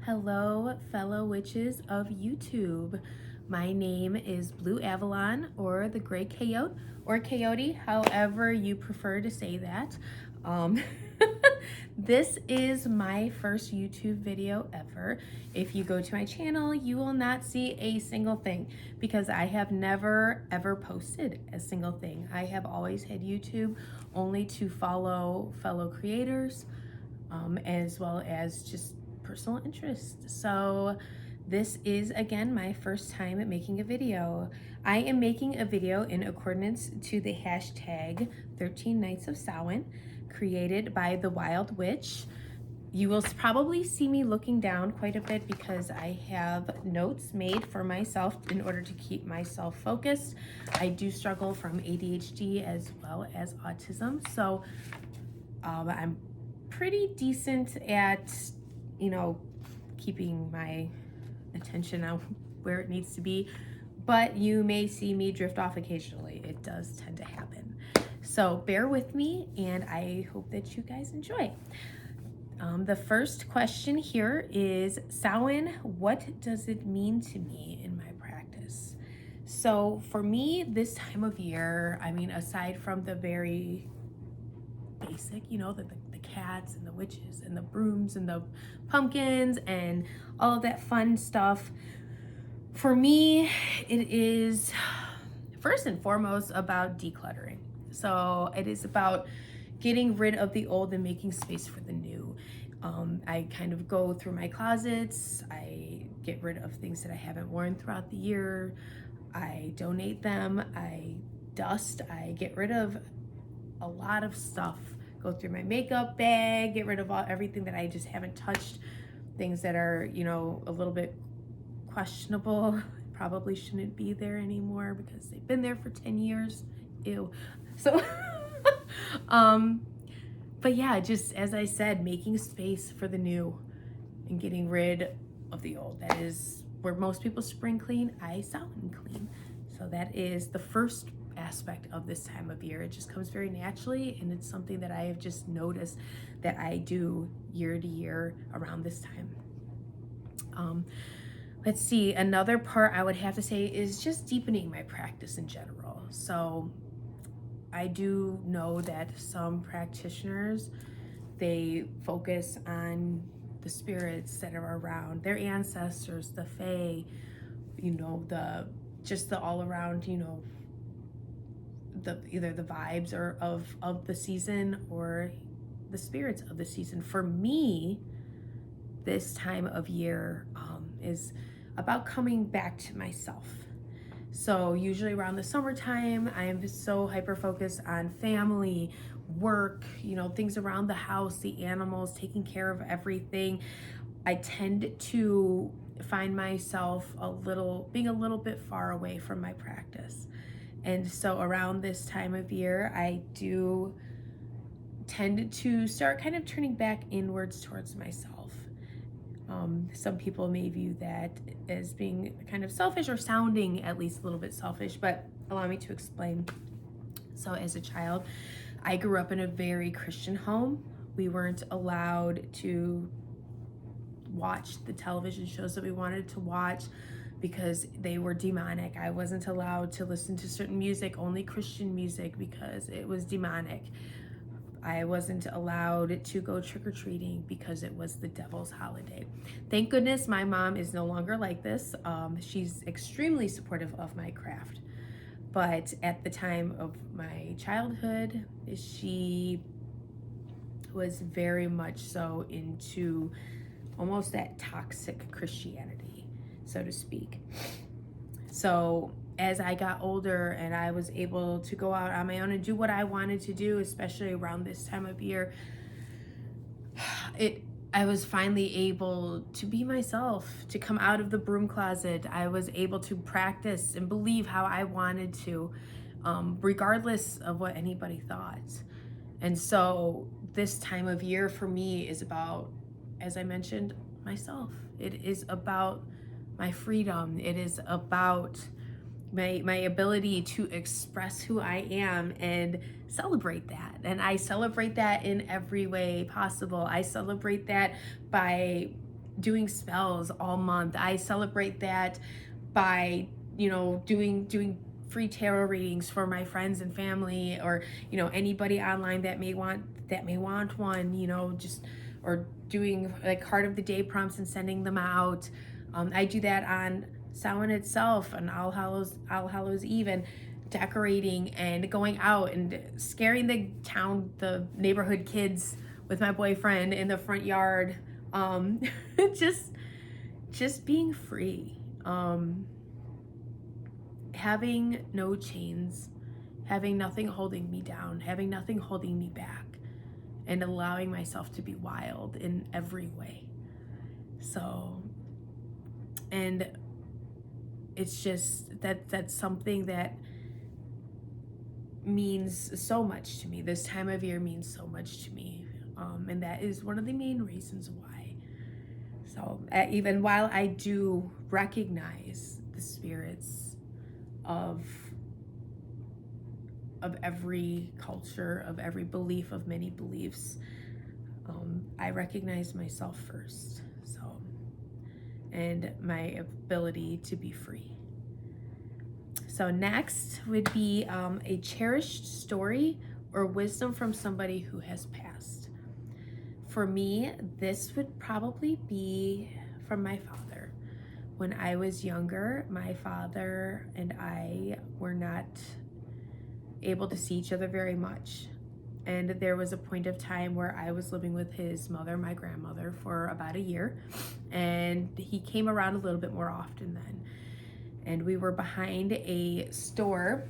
Hello, fellow witches of YouTube. My name is Blue Avalon, or the Gray Coyote, or Coyote, however you prefer to say that. Um, this is my first YouTube video ever. If you go to my channel, you will not see a single thing because I have never ever posted a single thing. I have always had YouTube only to follow fellow creators, as well as just personal interest. So this is again my first time at making a video. I am making a video in accordance to the hashtag 13 Nights of Samhain created by the Wild Witch. You will probably see me looking down quite a bit because I have notes made for myself in order to keep myself focused. I do struggle from ADHD as well as autism, so I'm pretty decent at, keeping my attention on where it needs to be, but you may see me drift off occasionally. It does tend to happen. So bear with me, and I hope that you guys enjoy. The first question here is, Samhain, what does it mean to me in my practice? So for me, this time of year, aside from the very basic, the cats and the witches and the brooms and the pumpkins and all of that fun stuff, for me, it is first and foremost about decluttering. So it is about getting rid of the old and making space for the new. I kind of go through my closets. I get rid of things that I haven't worn throughout the year. I donate them. I dust. I get rid of a lot of stuff. Go through my makeup bag, get rid of everything that I just haven't touched, things that are, a little bit questionable, probably shouldn't be there anymore because they've been there for 10 years. Ew. So, but yeah, just as I said, making space for the new and getting rid of the old. That is where most people spring clean. I Samhain clean. So that is the first aspect of this time of year. It just comes very naturally, and it's something that I have just noticed that I do year to year around this time. Let's see, another part I would have to say is just deepening my practice in general. So I do know that some practitioners, they focus on the spirits that are around, their ancestors, the fae, the all around, either the vibes or of the season or the spirits of the season. For me, this time of year is about coming back to myself. So usually around the summertime, I am so hyper focused on family, work, things around the house, the animals, taking care of everything. I tend to find myself being a little bit far away from my practice. And so around this time of year, I do tend to start kind of turning back inwards towards myself. Some people may view that as being kind of selfish, or sounding at least a little bit selfish, but allow me to explain. So as a child, I grew up in a very Christian home. We weren't allowed to watch the television shows that we wanted to watch because they were demonic. I wasn't allowed to listen to certain music, only Christian music, because it was demonic. I wasn't allowed to go trick-or-treating because it was the devil's holiday. Thank goodness my mom is no longer like this. She's extremely supportive of my craft. But at the time of my childhood, she was very much so into almost that toxic Christianity, so to speak. So as I got older and I was able to go out on my own and do what I wanted to do, especially around this time of year, I was finally able to be myself, to come out of the broom closet. I was able to practice and believe how I wanted to, regardless of what anybody thought. And so this time of year for me is about, as I mentioned, myself. It is about my freedom. It is about my ability to express who I am and celebrate that. And I celebrate that in every way possible. I celebrate that by doing spells all month. I celebrate that by, doing free tarot readings for my friends and family, or, anybody online that may want one, just, or doing like card of the day prompts and sending them out. I do that on Samhain itself, on All Hallows Eve, and decorating and going out and scaring the neighborhood kids with my boyfriend in the front yard. Just being free, having no chains, having nothing holding me down, having nothing holding me back, and allowing myself to be wild in every way. So, and it's just that's something that means so much to me. This time of year means so much to me, and that is one of the main reasons why. So even while I do recognize the spirits of every culture, of every belief, of many beliefs, I recognize myself first. So, and my ability to be free. So next would be a cherished story or wisdom from somebody who has passed. For me, this would probably be from my father. When I was younger, my father and I were not able to see each other very much. And there was a point of time where I was living with his mother, my grandmother, for about a year. And he came around a little bit more often then. And we were behind a store.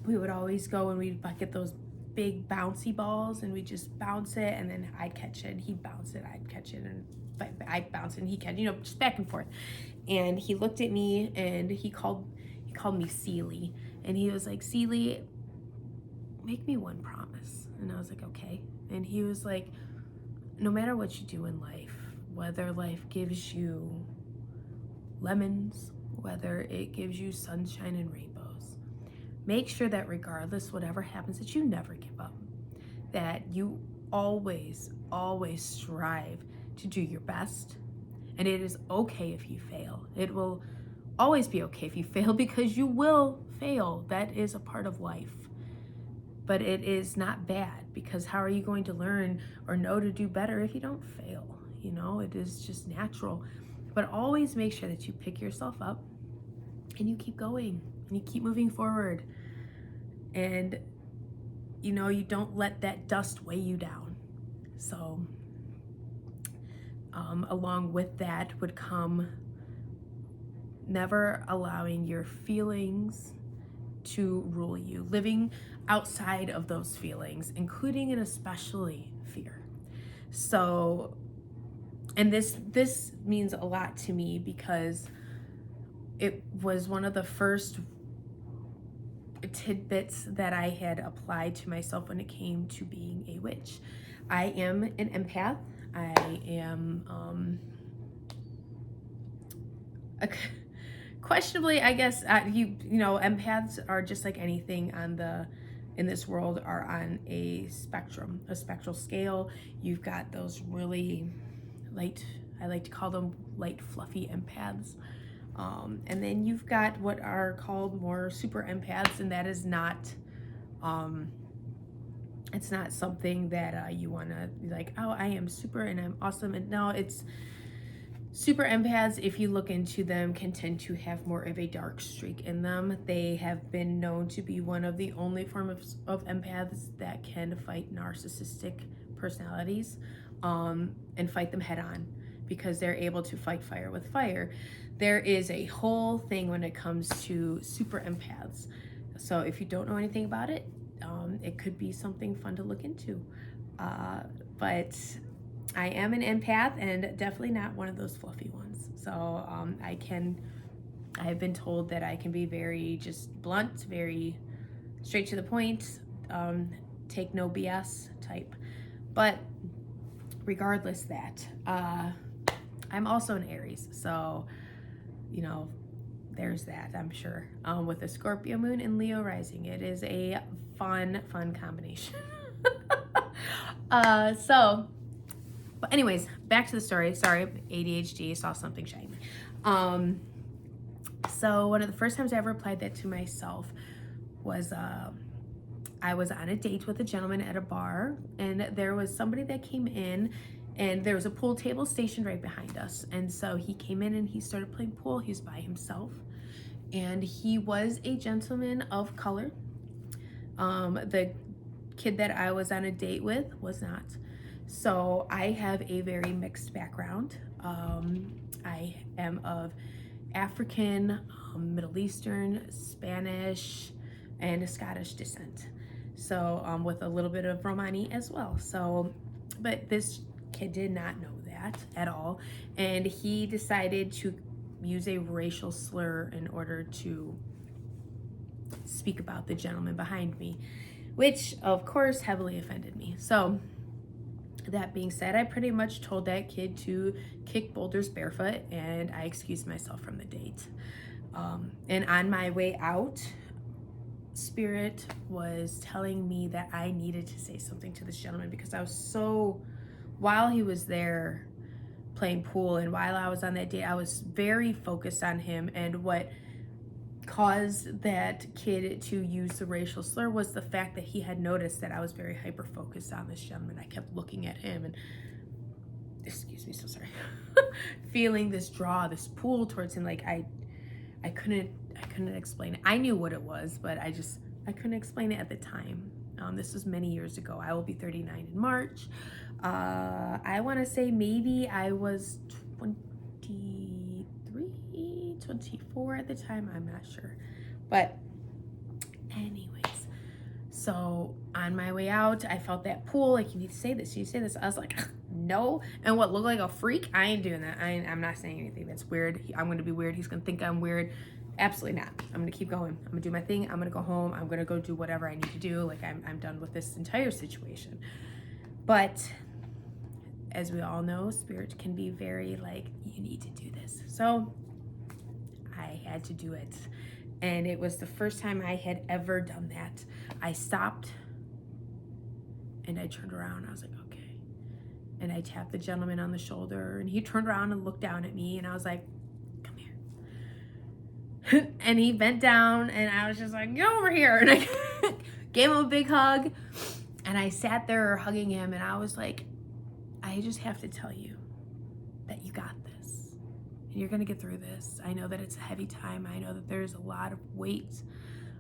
We would always go and we'd get those big bouncy balls, and we'd just bounce it, and then I'd catch it, he'd bounce it, I'd catch it, and I'd bounce it, and he'd catch it, just back and forth. And he looked at me and he called me Seely, and he was like, Seely, make me one promise. And I was like, okay. And he was like, no matter what you do in life, whether life gives you lemons, whether it gives you sunshine and rainbows, make sure that regardless whatever happens, that you never give up, that you always strive to do your best. And it is okay if you fail. It will always be okay if you fail, because you will fail. That is a part of life. But it is not bad, because how are you going to learn or know to do better if you don't fail? It is just natural. But always make sure that you pick yourself up and you keep going and you keep moving forward. And, you don't let that dust weigh you down. So, along with that would come never allowing your feelings to rule you, living outside of those feelings, including and especially fear. So, and this means a lot to me, because it was one of the first tidbits that I had applied to myself when it came to being a witch. I am an empath. I am questionably, I guess, empaths are just like anything in this world, are on a spectrum, a spectral scale. You've got those really light, I like to call them light, fluffy empaths. And then you've got what are called more super empaths, and that is not, it's not something that you want to be like, oh, I am super and I'm awesome. And no, it's super empaths, if you look into them, can tend to have more of a dark streak in them. They have been known to be one of the only forms of empaths that can fight narcissistic personalities, and fight them head on, because they're able to fight fire with fire. There is a whole thing when it comes to super empaths. So if you don't know anything about it, it could be something fun to look into. But I am an empath, and definitely not one of those fluffy ones. So I have been told that I can be very just blunt, very straight to the point, take no BS type. But regardless that, I'm also an Aries. So, there's that, I'm sure. With a Scorpio moon and Leo rising, it is a fun combination. But But anyways, back to the story. Sorry, ADHD, saw something shiny. So one of the first times I ever applied that to myself was I was on a date with a gentleman at a bar, and there was somebody that came in, and there was a pool table stationed right behind us. And so he came in and he started playing pool. He was by himself, and he was a gentleman of color. The kid that I was on a date with was not. So I have a very mixed background. I am of African, Middle Eastern, Spanish, and a Scottish descent. So with a little bit of Romani as well. So, but this kid did not know that at all. And he decided to use a racial slur in order to speak about the gentleman behind me, which of course heavily offended me. So that being said, I pretty much told that kid to kick boulders barefoot, and I excused myself from the date. And on my way out, Spirit was telling me that I needed to say something to this gentleman, because I was so, while he was there playing pool and while I was on that date, I was very focused on him. And what caused that kid to use the racial slur was the fact that he had noticed that I was very hyper focused on this gentleman. I kept looking at him and, excuse me, so sorry, feeling this draw, this pull towards him. Like I couldn't explain it. I knew what it was, but I couldn't explain it at the time. This was many years ago. I will be 39 in March. I want to say maybe I was 24 at the time. I'm not sure. But anyways, so on my way out, I felt that pull, like, you need to say this, you need to say this. I was like, no. And what looked like a freak, I ain't doing that. I'm not saying anything that's weird. I'm going to be weird. He's going to think I'm weird. Absolutely not. I'm going to keep going. I'm going to do my thing. I'm going to go home. I'm going to go do whatever I need to do. Like, I'm done with this entire situation. But as we all know, Spirit can be very like, you need to do this. So I had to do it. And it was the first time I had ever done that. I stopped and I turned around. I was like, okay. And I tapped the gentleman on the shoulder, and he turned around and looked down at me, and I was like, come here. And he bent down, and I was just like, get over here. And I gave him a big hug, and I sat there hugging him, and I was like, I just have to tell you that you got this. And you're going to get through this. I know that it's a heavy time. I know that there's a lot of weight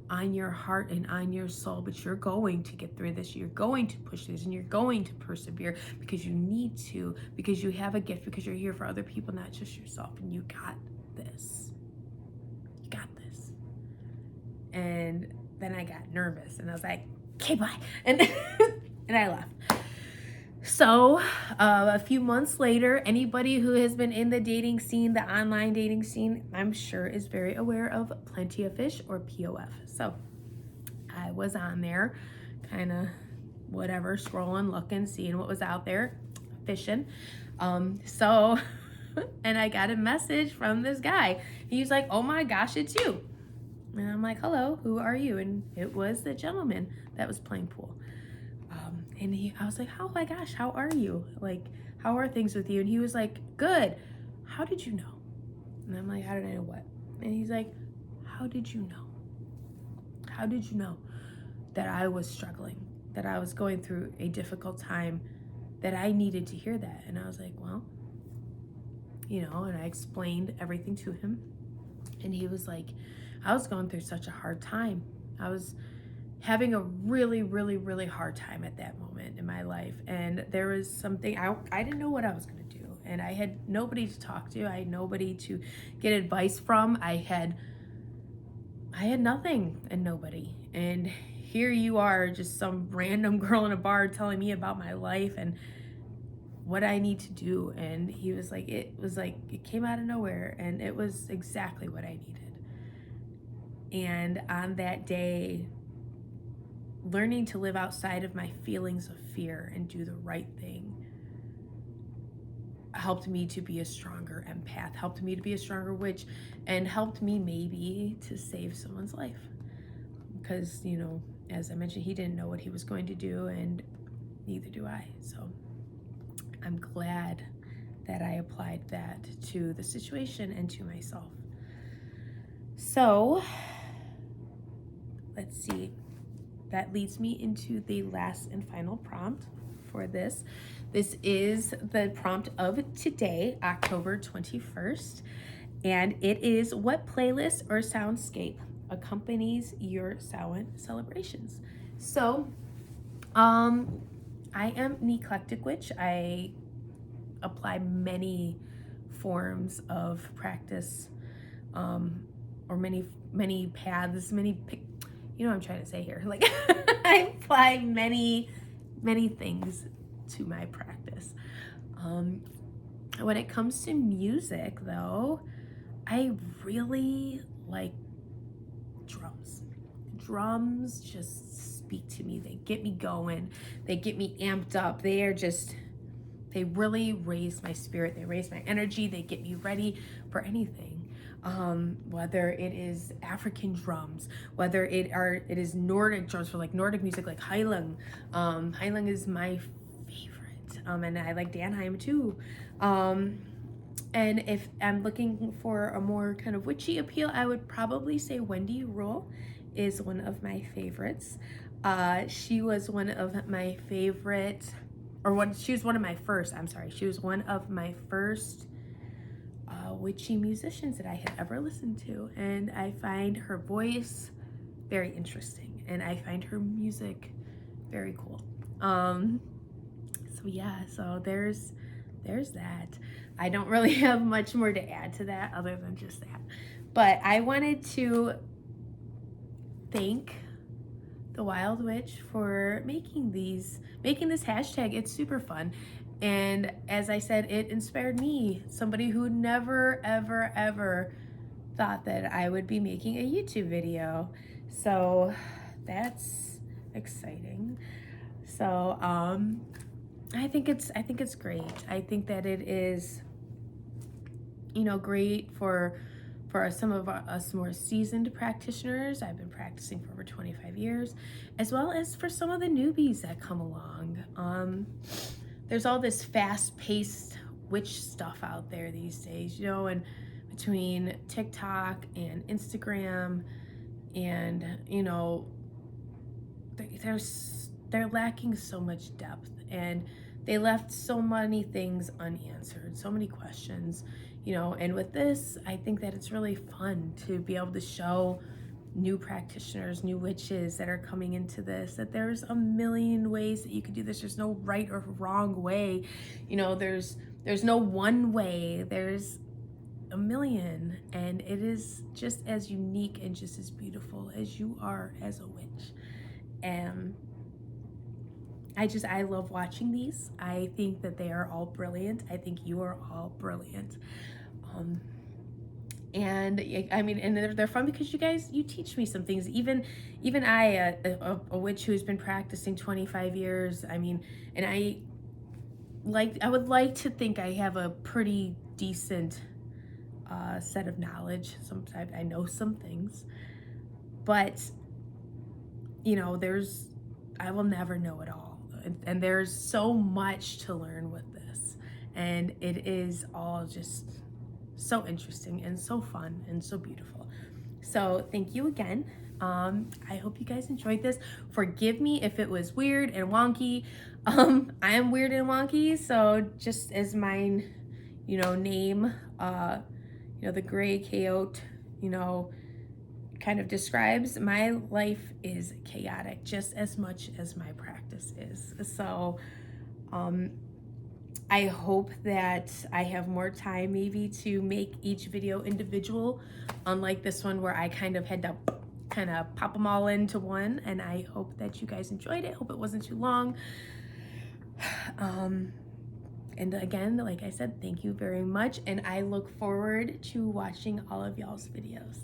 on your heart and on your soul, but you're going to get through this. You're going to push this, and you're going to persevere, because you need to, because you have a gift, because you're here for other people, not just yourself. And you got this. You got this. And then I got nervous, and I was like, okay, bye. And I left. So a few months later, anybody who has been in the dating scene, the online dating scene, I'm sure is very aware of Plenty of Fish, or POF. So I was on there, kind of whatever, scrolling, looking, seeing what was out there, fishing. And I got a message from this guy. He's like, oh my gosh, it's you. And I'm like, hello, who are you? And it was the gentleman that was playing pool. And I was like, oh my gosh, how are you? Like, how are things with you? And he was like, good. How did you know? And I'm like, how did I know what? And he's like, how did you know? How did you know that I was struggling, that I was going through a difficult time, that I needed to hear that? And I was like, well, and I explained everything to him. And he was like, I was going through such a hard time. I was having a really, really, really hard time at that moment in my life. And there was something, I didn't know what I was going to do. And I had nobody to talk to. I had nobody to get advice from. I had nothing and nobody. And here you are, just some random girl in a bar telling me about my life and what I need to do. And he was like, it came out of nowhere, and it was exactly what I needed. And on that day, learning to live outside of my feelings of fear and do the right thing helped me to be a stronger empath, helped me to be a stronger witch, and helped me maybe to save someone's life. Because, as I mentioned, he didn't know what he was going to do, and neither do I. So I'm glad that I applied that to the situation and to myself. So let's see. That leads me into the last and final prompt for this. This is the prompt of today, October 21st. And it is, what playlist or soundscape accompanies your Samhain celebrations? So, I am an eclectic witch. I apply many forms of practice, or many paths, you know what I'm trying to say here. Like, I apply many things to my practice. When it comes to music, though, I really like drums. Drums just speak to me. They get me going. They get me amped up. They really raise my spirit. They raise my energy. They get me ready for anything. Whether it is African drums, whether it is Nordic drums for like Nordic music, like Heilang. Heilang is my favorite. And I like Danheim too. And if I'm looking for a more kind of witchy appeal, I would probably say Wendy Rule is one of my favorites. She was one of my favorite, she was one of my first, she was one of my first witchy musicians that I had ever listened to. And I find her voice very interesting, and I find her music very cool. So there's that. I don't really have much more to add to that other than just that. But I wanted to thank the Wild Witch for making this hashtag. It's super fun. And as I said, it inspired me, somebody who never, ever, ever thought that I would be making a YouTube video. So that's exciting. So I think it's great. I think that it is, great for some of us more seasoned practitioners. I've been practicing for over 25 years, as well as for some of the newbies that come along. There's all this fast-paced witch stuff out there these days, and between TikTok and Instagram, and they're lacking so much depth, and they left so many things unanswered, so many questions, and with this, I think that it's really fun to be able to show new practitioners, new witches that are coming into this, that there's a million ways that you could do this. There's no right or wrong way. There's no one way. There's a million, and it is just as unique and just as beautiful as you are as a witch. And I love watching these. I think that they are all brilliant. I think you are all brilliant. And they're fun because you teach me some things. Even I, a witch who's been practicing 25 years. And I would like to think I have a pretty decent set of knowledge. Sometimes I know some things, but I will never know it all. And there's so much to learn with this. And it is all just so interesting and so fun and so beautiful. So thank you again. I hope you guys enjoyed this. Forgive me if it was weird and wonky. I am weird and wonky, so just as mine, name, the gray coyote, kind of describes, my life is chaotic just as much as my practice is. So I hope that I have more time maybe to make each video individual, unlike this one where I kind of had to pop them all into one. And I hope that you guys enjoyed it. Hope it wasn't too long. And again, like I said, thank you very much. And I look forward to watching all of y'all's videos.